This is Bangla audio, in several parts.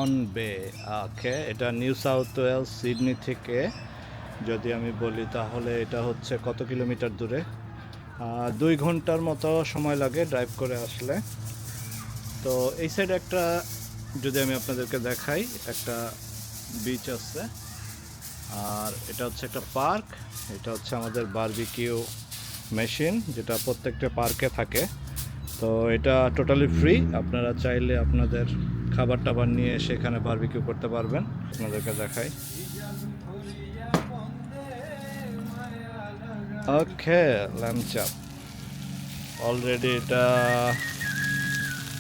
অন বে। ওকে, এটা নিউ সাউথ ওয়েলস সিডনি থেকে যদি আমি বলি তাহলে এটা হচ্ছে কত কিলোমিটার দূরে? 2 ঘন্টার মতো সময় লাগে ড্রাইভ করে আসলে। তো এই সাইডে একটা যদি আমি আপনাদেরকে দেখাই, একটা বিচ আছে, আর এটা হচ্ছে একটা পার্ক। এটা হচ্ছে আমাদের বারবিকিউ মেশিন, যেটা প্রত্যেকটা পার্কে থাকে। তো এটা টোটালি ফ্রি, আপনারা চাইলে আপনাদের খাবার টাবার নিয়ে সেখানে বারবিকিউ করতে পারবেন। আপনাদেরকে দেখাই। ওকে, ল্যাম্ব চাপ অলরেডি এটা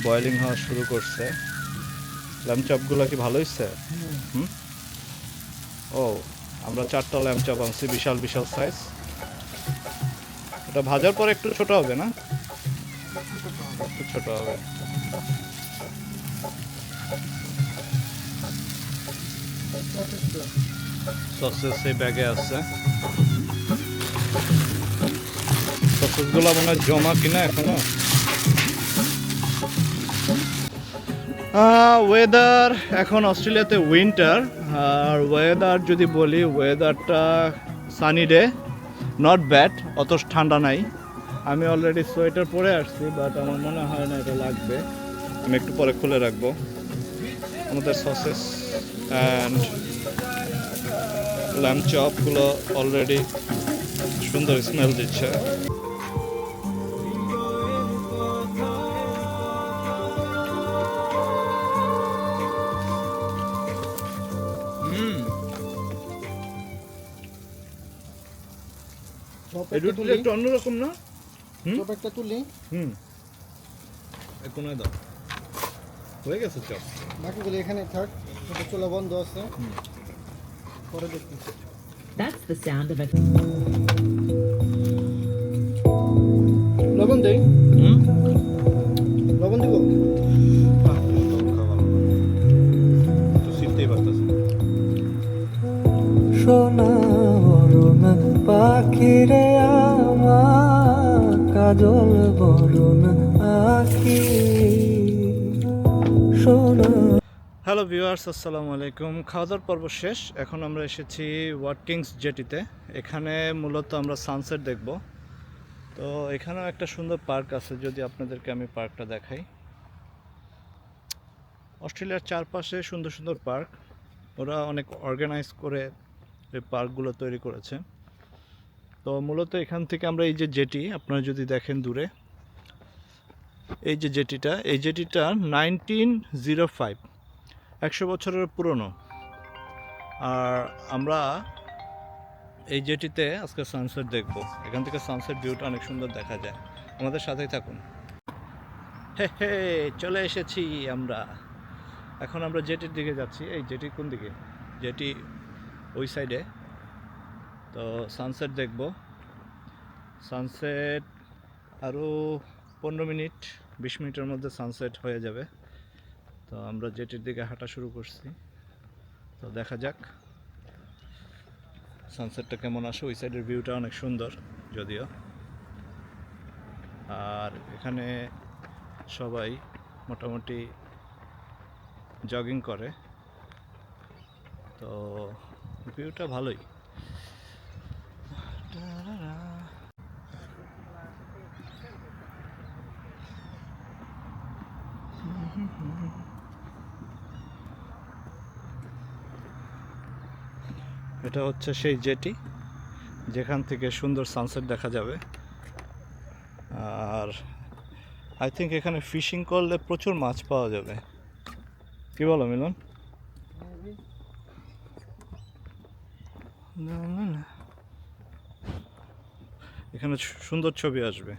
বয়েলিং হওয়া শুরু করছে। ল্যাম্ব চাপগুলো কি ভালো হয়েছে? হুম। ও, আমরা 4টা ল্যাম্ব চাপ আনছি, বিশাল বিশাল সাইজ। এটা ভাজার পর একটু ছোট হবে না? একটু ছোট হবে। সসেস এই ব্যাগে আছে। সসেসগুলো মনে হয় জমা কিনা এখনো। ওয়েদার এখন অস্ট্রেলিয়াতে উইন্টার। আর ওয়েদার যদি বলি, ওয়েদারটা সানি ডে, নট ব্যাড, অত ঠান্ডা নাই। আমি অলরেডি সোয়েটার পরে আসছি, বাট আমার মনে হয় না এটা লাগবে। আমি একটু পরে খুলে রাখবো। আমাদের সসেস অ্যান্ড ল্যাম্ব চপগুলো অলরেডি সুন্দর স্মেল দিচ্ছে। এই রুটিটা একটু অন্যরকম না? চপ একটা তুলি। কোনায় দাও, হয়ে গেছে চপ। বাকিগুলো এখানে থাক, এটা চুলা বন্ধ আছে, পরে দেখি। That's the sound of a লবণ দেই, লবণ দিব। সোনা বরণ পাখিরে আমার কাজল বরণ আখি সোনা। হ্যালো ভিউয়ার্স, আসসালামু আলাইকুম। খাওয়া দাওয়ার পর্ব শেষ। এখন আমরা এসেছি ওয়াটকিংস জেটিতে। এখানে মূলত আমরা সানসেট দেখব। তো এখানেও একটা সুন্দর পার্ক আছে, যদি আপনাদেরকে আমি পার্কটা দেখাই। অস্ট্রেলিয়ার চারপাশে সুন্দর সুন্দর পার্ক, ওরা অনেক অর্গানাইজ করে এই পার্কগুলো তৈরি করেছে। তো মূলত এখান থেকে আমরা এই যে জেটি, আপনারা যদি দেখেন দূরে, এই যে জেটিটা, এই জেটিটা 1905, 100 বছরের পুরনো। আর আমরা এই জেটিতে আজকে সানসেট দেখব। এখান থেকে সানসেট ভিউটা অনেক সুন্দর দেখা যায়। আমাদের সাথেই থাকুন। হে হে, চলে এসেছি আমরা। এখন আমরা জেটির দিকে যাচ্ছি। এই জেটি কোন দিকে? জেটি ওই সাইডে। তো সানসেট দেখব। সানসেট আরও 15 মিনিট 20 মিনিটের মধ্যে সানসেট হয়ে যাবে। তো আমরা জেটির দিকে হাঁটা শুরু করছি। তো দেখা যাক সানসেটটা কেমন আসে। ওই সাইডের ভিউটা অনেক সুন্দর যদিও। আর এখানে সবাই মোটামুটি জগিং করে, তো ভিউটা ভালোই। এটা হচ্ছে সেই জেটি যেখান থেকে সুন্দর সানসেট দেখা যাবে। আর আই থিঙ্ক এখানে ফিশিং করলে প্রচুর মাছ পাওয়া যাবে। কি বলো মিলন? এখানে সুন্দর ছবি আসবে।